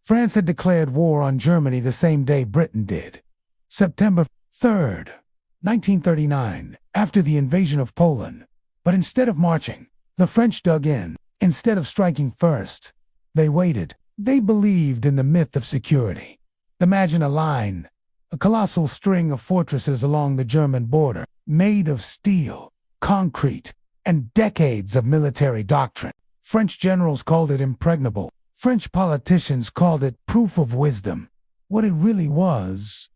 France had declared war on Germany the same day Britain did. September 3rd, 1939, after the invasion of Poland. But instead of marching, the French dug in. Instead of striking first, they waited. They believed in the myth of security. The Maginot Line, a colossal string of fortresses along the German border, made of steel, concrete, and decades of military doctrine. French generals called it impregnable. French politicians called it proof of wisdom. What it really was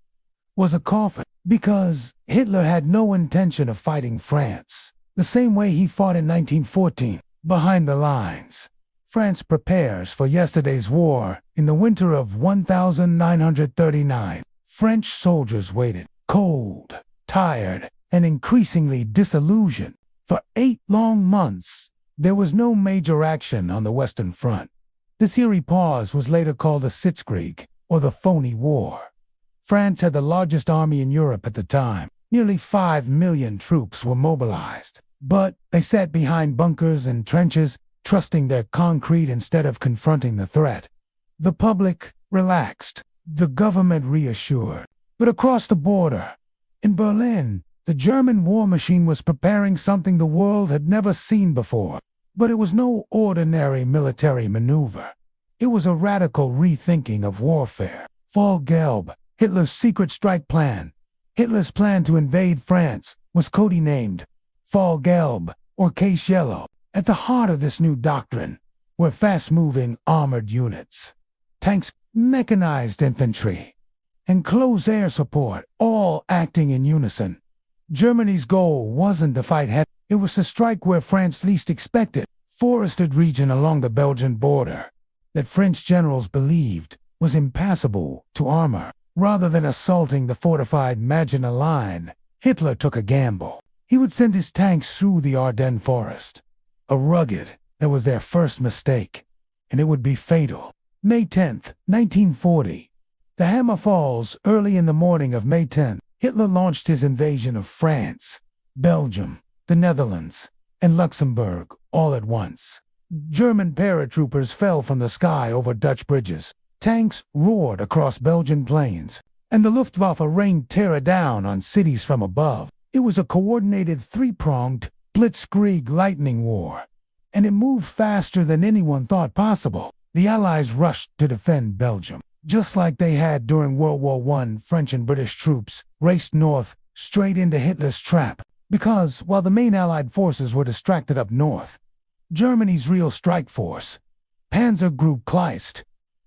a coffin, because Hitler had no intention of fighting France, the same way he fought in 1914, behind the lines. France prepares for yesterday's war. In the winter of 1939, French soldiers waited, cold, tired, and increasingly disillusioned. For 8 long months, there was no major action on the Western Front. This eerie pause was later called the Blitzkrieg, or the phony war. France had the largest army in Europe at the time. Nearly 5 million troops were mobilized. But they sat behind bunkers and trenches, trusting their concrete instead of confronting the threat. The public relaxed, the government reassured. But across the border, in Berlin, the German war machine was preparing something the world had never seen before. But it was no ordinary military maneuver. It was a radical rethinking of warfare. Fall Gelb, Hitler's secret strike plan. Hitler's plan to invade France was codenamed Fall Gelb, or Case Yellow. At the heart of this new doctrine were fast-moving armored units, tanks, mechanized infantry, and close air support, all acting in unison. Germany's goal wasn't to fight head, it was to strike where France least expected, forested region along the Belgian border, that French generals believed was impassable to armor. Rather than assaulting the fortified Maginot Line, Hitler took a gamble. He would send his tanks through the Ardennes forest. A rugged, that was their first mistake, and it would be fatal. May 10th, 1940. The hammer falls early in the morning of May 10th. Hitler launched his invasion of France, Belgium, the Netherlands, and Luxembourg all at once. German paratroopers fell from the sky over Dutch bridges. Tanks roared across Belgian plains, and the Luftwaffe rained terror down on cities from above. It was a coordinated three-pronged Blitzkrieg lightning war, and it moved faster than anyone thought possible. The Allies rushed to defend Belgium, just like they had during World War I. French and British troops raced north, straight into Hitler's trap, because while the main Allied forces were distracted up north, Germany's real strike force, Panzer Group Kleist,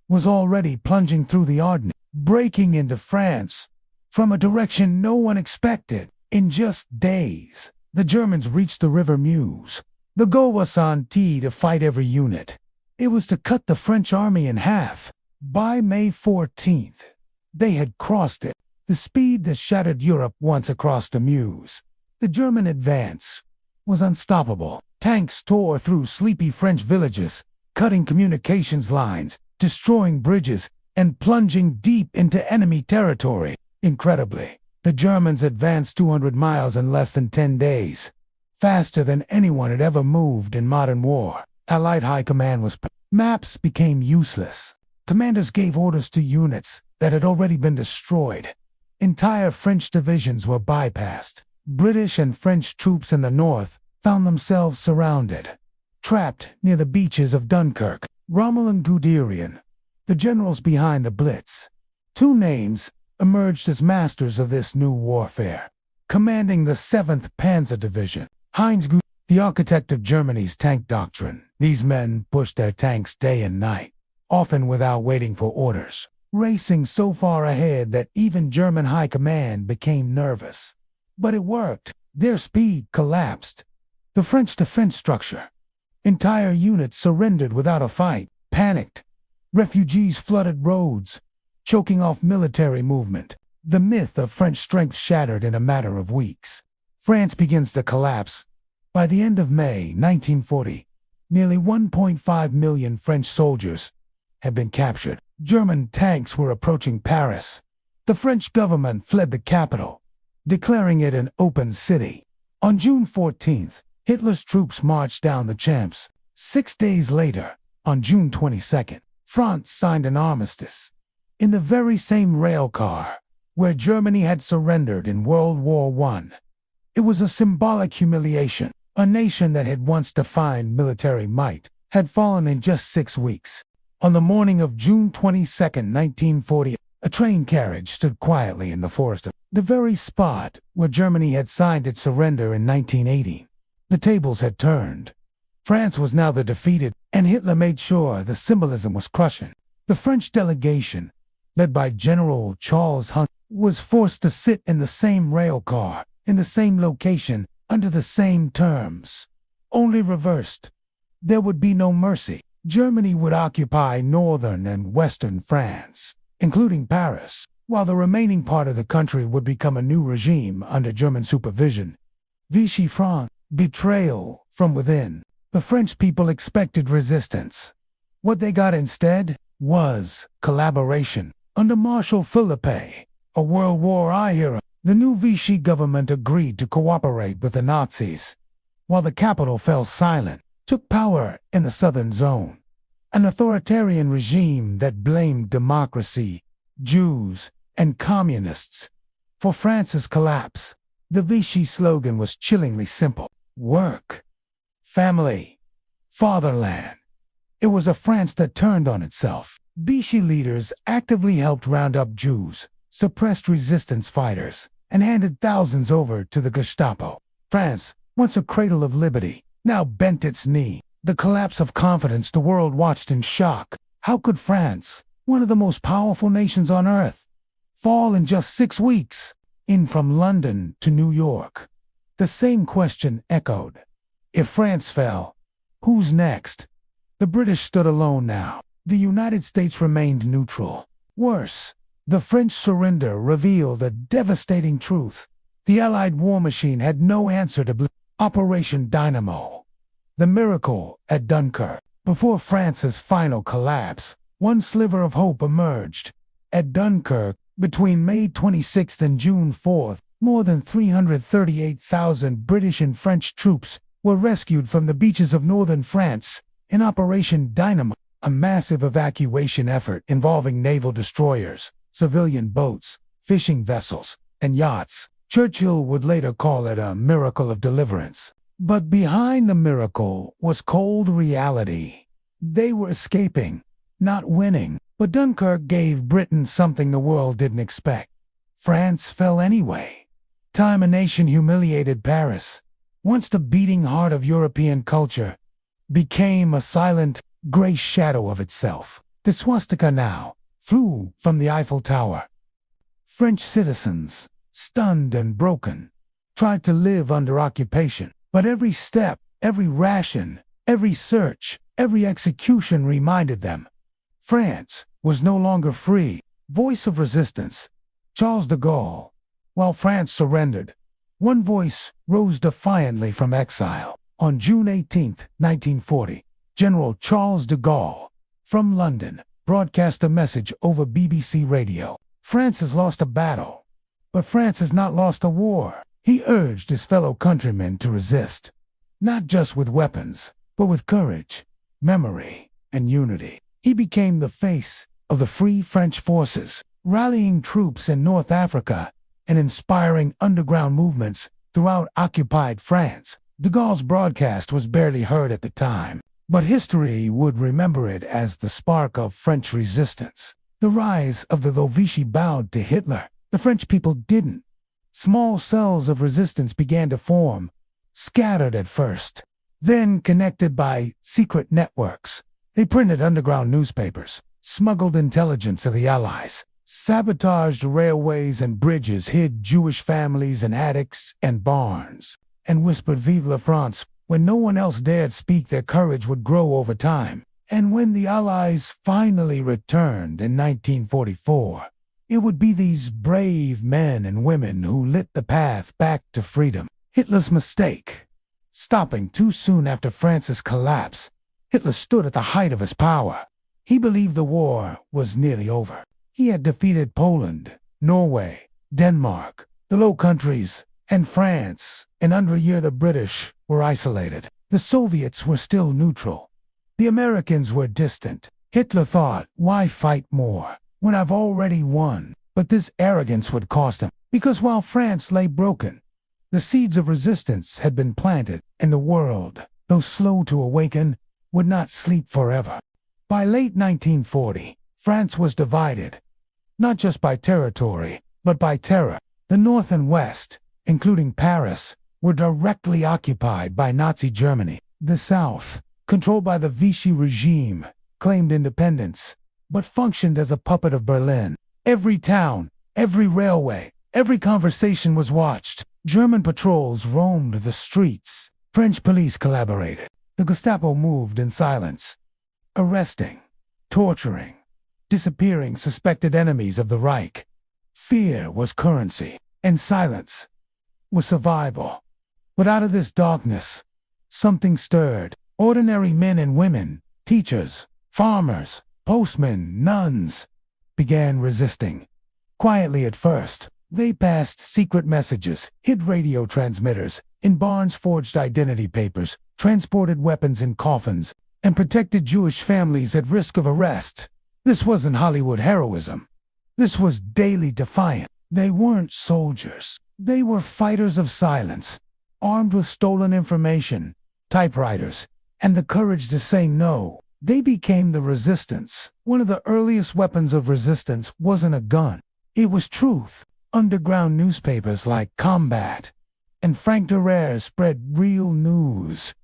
was already plunging through the Ardennes, breaking into France from a direction no one expected. In just days, the Germans reached the River Meuse. The goal was to fight every unit. It was to cut the French army in half. By May 14th, they had crossed it, the speed that shattered Europe once across the Meuse. The German advance was unstoppable. Tanks tore through sleepy French villages, cutting communications lines, destroying bridges, and plunging deep into enemy territory. Incredibly, the Germans advanced 200 miles in less than 10 days, faster than anyone had ever moved in modern war. Allied high command was maps became useless. Commanders gave orders to units that had already been destroyed. Entire French divisions were bypassed. British and French troops in the north found themselves surrounded, trapped near the beaches of Dunkirk. Rommel and Guderian, the generals behind the Blitz. Two names emerged as masters of this new warfare. Commanding the 7th Panzer Division, Heinz Guderian, the architect of Germany's tank doctrine. These men pushed their tanks day and night, often without waiting for orders, racing so far ahead that even German high command became nervous. But it worked. Their speed collapsed the French defense structure. Entire units surrendered without a fight. Panicked, refugees flooded roads, choking off military movement. The myth of French strength shattered in a matter of weeks. France begins to collapse. By the end of May 1940, nearly 1.5 million French soldiers had been captured. German tanks were approaching Paris. The French government fled the capital, declaring it an open city. On June 14th, Hitler's troops marched down the Champs. 6 days later, on June 22nd, France signed an armistice in the very same rail car where Germany had surrendered in World War I. It was a symbolic humiliation. A nation that had once defined military might had fallen in just 6 weeks. On the morning of June 22, 1940, a train carriage stood quietly in the forest, the very spot where Germany had signed its surrender in 1918. The tables had turned. France was now the defeated, and Hitler made sure the symbolism was crushing. The French delegation, led by General Charles Hunt, was forced to sit in the same rail car, in the same location, under the same terms, only reversed. There would be no mercy. Germany would occupy northern and western France, including Paris, while the remaining part of the country would become a new regime under German supervision. Vichy France, betrayal from within. The French people expected resistance. What they got instead was collaboration. Under Marshal Philippe, a World War I hero, the new Vichy government agreed to cooperate with the Nazis, while the capital fell silent, took power in the southern zone. An authoritarian regime that blamed democracy, Jews, and communists for France's collapse. The Vichy slogan was chillingly simple: work, family, fatherland. It was a France that turned on itself. Vichy leaders actively helped round up Jews, suppressed resistance fighters, and handed thousands over to the Gestapo. France, once a cradle of liberty, now bent its knee. The collapse of confidence the world watched in shock. How could France, one of the most powerful nations on earth, fall in just 6 weeks? In from London to New York, the same question echoed. If France fell, who's next? The British stood alone now. The United States remained neutral. Worse, the French surrender revealed a devastating truth. The Allied war machine had no answer to Operation Dynamo, the miracle at Dunkirk. Before France's final collapse, one sliver of hope emerged. At Dunkirk, between May 26 and June 4, more than 338,000 British and French troops were rescued from the beaches of northern France in Operation Dynamo, a massive evacuation effort involving naval destroyers, civilian boats, fishing vessels, and yachts. Churchill would later call it a miracle of deliverance. But behind the miracle was cold reality. They were escaping, not winning. But Dunkirk gave Britain something the world didn't expect. France fell anyway. Time a nation humiliated Paris, once the beating heart of European culture, became a silent, gray shadow of itself. The swastika now flew from the Eiffel Tower. French citizens, stunned and broken, tried to live under occupation. But every step, every ration, every search, every execution reminded them France was no longer free. Voice of resistance, Charles de Gaulle. While France surrendered, one voice rose defiantly from exile. On June 18, 1940, General Charles de Gaulle, from London, broadcast a message over BBC radio. France has lost a battle, but France has not lost a war. He urged his fellow countrymen to resist, not just with weapons, but with courage, memory, and unity. He became the face of the Free French forces, rallying troops in North Africa and inspiring underground movements throughout occupied France. De Gaulle's broadcast was barely heard at the time, but history would remember it as the spark of French resistance. The rise of the Though Vichy bowed to Hitler, the French people didn't. Small cells of resistance began to form, scattered at first, then connected by secret networks. They printed underground newspapers, smuggled intelligence of the Allies, sabotaged railways and bridges, hid Jewish families in attics and barns, and whispered "Vive la France" when no one else dared speak. Their courage would grow over time. And when the Allies finally returned in 1944, it would be these brave men and women who lit the path back to freedom. Hitler's mistake. Stopping too soon after France's collapse, Hitler stood at the height of his power. He believed the war was nearly over. He had defeated Poland, Norway, Denmark, the Low Countries, and France. In under a year, the British were isolated. The Soviets were still neutral. The Americans were distant. Hitler thought, why fight more when I've already won? But this arrogance would cost him, because while France lay broken, the seeds of resistance had been planted, and the world, though slow to awaken, would not sleep forever. By late 1940, France was divided, not just by territory, but by terror. The North and West, including Paris, were directly occupied by Nazi Germany. The South, controlled by the Vichy regime, claimed independence, but functioned as a puppet of Berlin. Every town, every railway, every conversation was watched. German patrols roamed the streets. French police collaborated. The Gestapo moved in silence, arresting, torturing, disappearing suspected enemies of the Reich. Fear was currency, and silence was survival. But out of this darkness, something stirred. Ordinary men and women, teachers, farmers, postmen, nuns, began resisting. Quietly at first, they passed secret messages, hid radio transmitters, in barns forged identity papers, transported weapons in coffins, and protected Jewish families at risk of arrest. This wasn't Hollywood heroism. This was daily defiance. They weren't soldiers. They were fighters of silence, armed with stolen information, typewriters, and the courage to say no. They became the resistance. One of the earliest weapons of resistance wasn't a gun. It was truth. Underground newspapers like Combat and Frank Durer spread real news,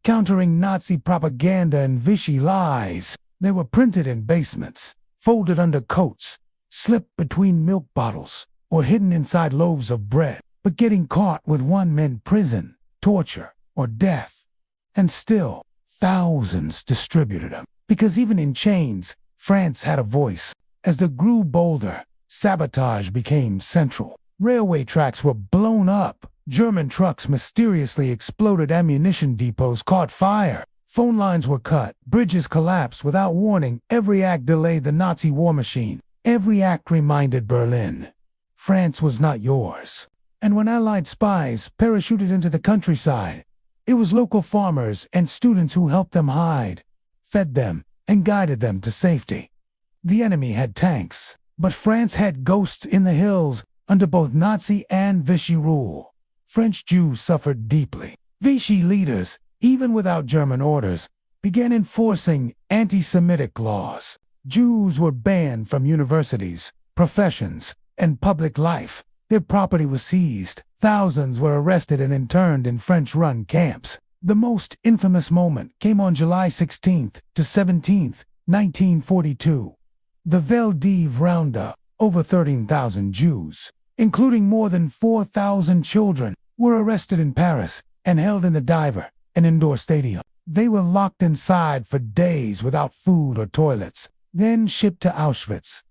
countering Nazi propaganda and Vichy lies. They were printed in basements, folded under coats, slipped between milk bottles, or hidden inside loaves of bread. But getting caught with one meant prison, torture, or death. And still, thousands distributed them. Because even in chains, France had a voice. As the grew bolder, sabotage became central. Railway tracks were blown up. German trucks mysteriously exploded. Ammunition depots caught fire. Phone lines were cut. Bridges collapsed without warning. Every act delayed the Nazi war machine. Every act reminded Berlin, France was not yours. And when Allied spies parachuted into the countryside, it was local farmers and students who helped them hide, fed them, and guided them to safety. The enemy had tanks, but France had ghosts in the hills under both Nazi and Vichy rule. French Jews suffered deeply. Vichy leaders, even without German orders, began enforcing anti-Semitic laws. Jews were banned from universities, professions, and public life. Their property was seized. Thousands were arrested and interned in French-run camps. The most infamous moment came on July 16th to 17th, 1942. The Veldiv Roundup. Over 13,000 Jews, including more than 4,000 children, were arrested in Paris and held in the Diver, an indoor stadium. They were locked inside for days without food or toilets, then shipped to Auschwitz.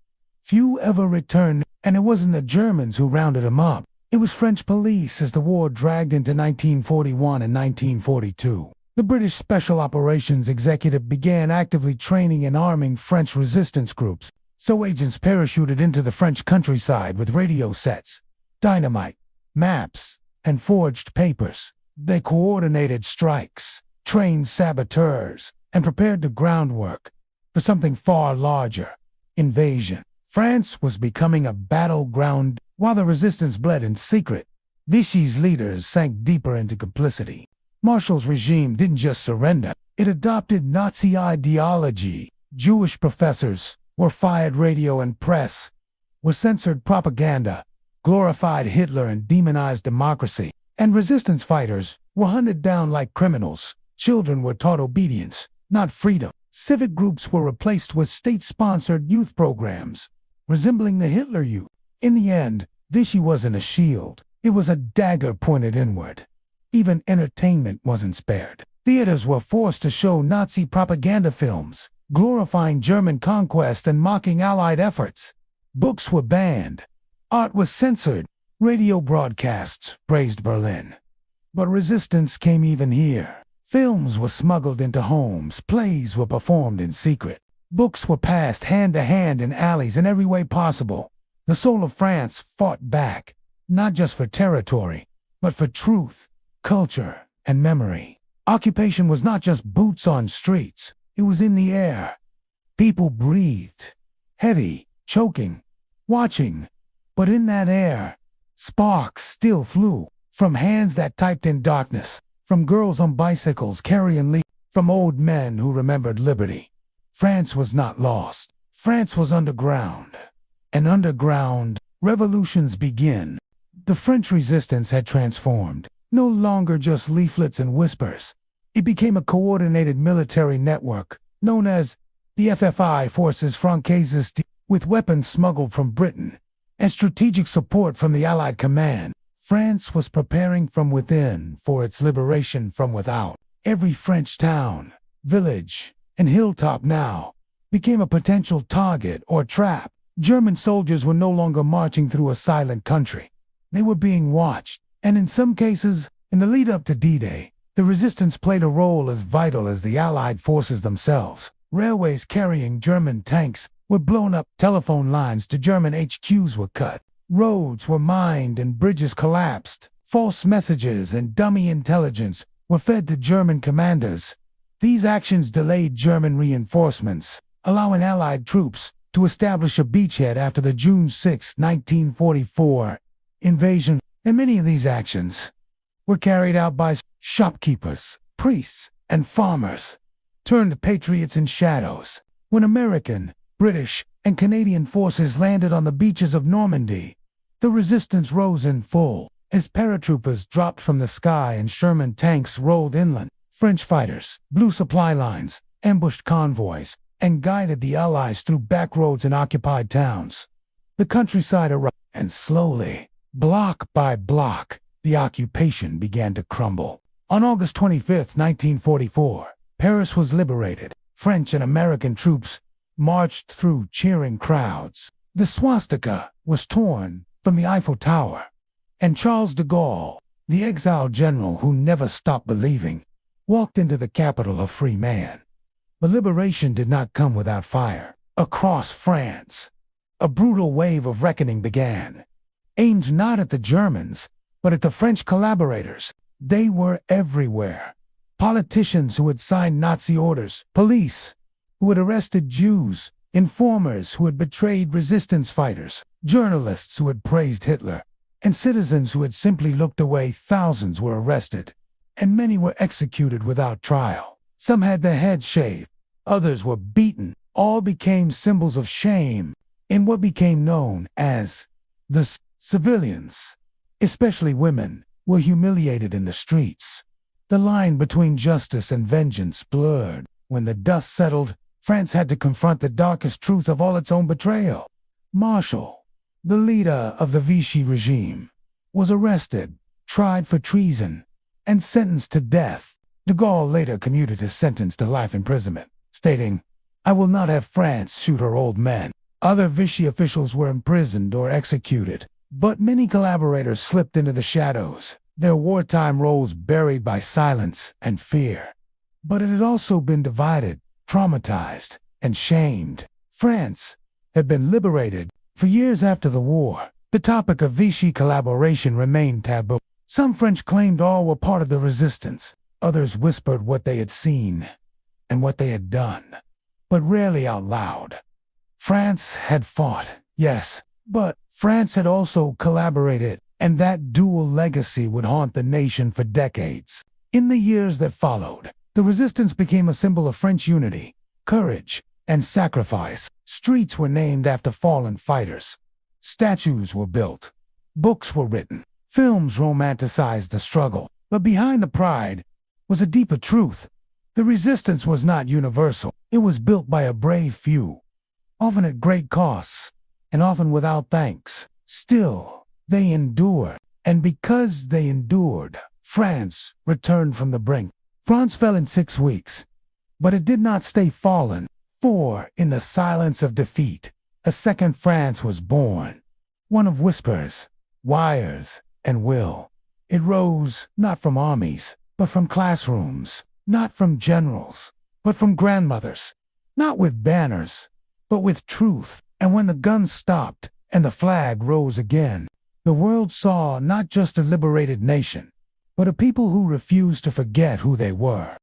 Few ever returned, and it wasn't the Germans who rounded them up. It was French police as the war dragged into 1941 and 1942. The British Special Operations Executive began actively training and arming French resistance groups, so agents parachuted into the French countryside with radio sets, dynamite, maps, and forged papers. They coordinated strikes, trained saboteurs, and prepared the groundwork for something far larger: invasion. France was becoming a battleground. While the resistance bled in secret, Vichy's leaders sank deeper into complicity. Marshall's regime didn't just surrender, it adopted Nazi ideology. Jewish professors were fired. Radio and press were censored. Propaganda glorified Hitler and demonized democracy. And resistance fighters were hunted down like criminals. Children were taught obedience, not freedom. Civic groups were replaced with state-sponsored youth programs, resembling the Hitler Youth. In the end, Vichy wasn't a shield. It was a dagger pointed inward. Even entertainment wasn't spared. Theaters were forced to show Nazi propaganda films, glorifying German conquest and mocking Allied efforts. Books were banned. Art was censored. Radio broadcasts praised Berlin. But resistance came even here. Films were smuggled into homes. Plays were performed in secret. Books were passed hand to hand in alleys in every way possible. The soul of France fought back, not just for territory, but for truth, culture, and memory. Occupation was not just boots on streets. It was in the air. People breathed, heavy, choking, watching. But in that air, sparks still flew, from hands that typed in darkness, from girls on bicycles carrying leaves, from old men who remembered liberty. France was not lost. France was underground. And underground, revolutions begin. The French resistance had transformed, no longer just leaflets and whispers. It became a coordinated military network, known as the FFI Forces Francaise, with weapons smuggled from Britain and strategic support from the Allied command. France was preparing from within for its liberation from without. Every French town, village, and hilltop now became a potential target or trap. German soldiers were no longer marching through a silent country. They were being watched, and in some cases, in the lead-up to D-Day, the resistance played a role as vital as the Allied forces themselves. Railways carrying German tanks were blown up, telephone lines to German HQs were cut, roads were mined and bridges collapsed. False messages and dummy intelligence were fed to German commanders. These actions delayed German reinforcements, allowing Allied troops to establish a beachhead after the June 6, 1944 invasion, and many of these actions were carried out by shopkeepers, priests, and farmers, turned patriots in shadows. When American, British, and Canadian forces landed on the beaches of Normandy, the resistance rose in full. As paratroopers dropped from the sky and Sherman tanks rolled inland, French fighters blew supply lines, ambushed convoys, and guided the Allies through back roads in occupied towns. The countryside erupted, and slowly, block by block, the occupation began to crumble. On August 25, 1944, Paris was liberated. French and American troops marched through cheering crowds. The swastika was torn from the Eiffel Tower, and Charles de Gaulle, the exiled general who never stopped believing, walked into the capital a free man. But liberation did not come without fire. Across France, a brutal wave of reckoning began, aimed not at the Germans, but at the French collaborators. They were everywhere. Politicians who had signed Nazi orders, police who had arrested Jews, informers who had betrayed resistance fighters, journalists who had praised Hitler, and citizens who had simply looked away. Thousands were arrested, and many were executed without trial. Some had their heads shaved, others were beaten. All became symbols of shame in what became known as the civilians. Especially women were humiliated in the streets. The line between justice and vengeance blurred. When the dust settled, France had to confront the darkest truth of all its own betrayal. Marshal, the leader of the Vichy regime, was arrested, tried for treason, and sentenced to death. De Gaulle later commuted his sentence to life imprisonment, stating, "I will not have France shoot her old men." Other Vichy officials were imprisoned or executed, but many collaborators slipped into the shadows, their wartime roles buried by silence and fear. But it had also been divided, traumatized, and shamed. France had been liberated. For years after the war, the topic of Vichy collaboration remained taboo. Some French claimed all were part of the resistance. Others whispered what they had seen and what they had done, but rarely out loud. France had fought, yes, but France had also collaborated, and that dual legacy would haunt the nation for decades. In the years that followed, the resistance became a symbol of French unity, courage, and sacrifice. Streets were named after fallen fighters. Statues were built. Books were written. Films romanticized the struggle. But behind the pride was a deeper truth. The resistance was not universal. It was built by a brave few, often at great costs, and often without thanks. Still, they endured. And because they endured, France returned from the brink. France fell in 6 weeks, but it did not stay fallen. For, in the silence of defeat, a second France was born. One of whispers, wires, and will. It rose not from armies, but from classrooms. Not from generals, but from grandmothers. Not with banners, but with truth. And when the guns stopped and the flag rose again, the world saw not just a liberated nation, but a people who refused to forget who they were.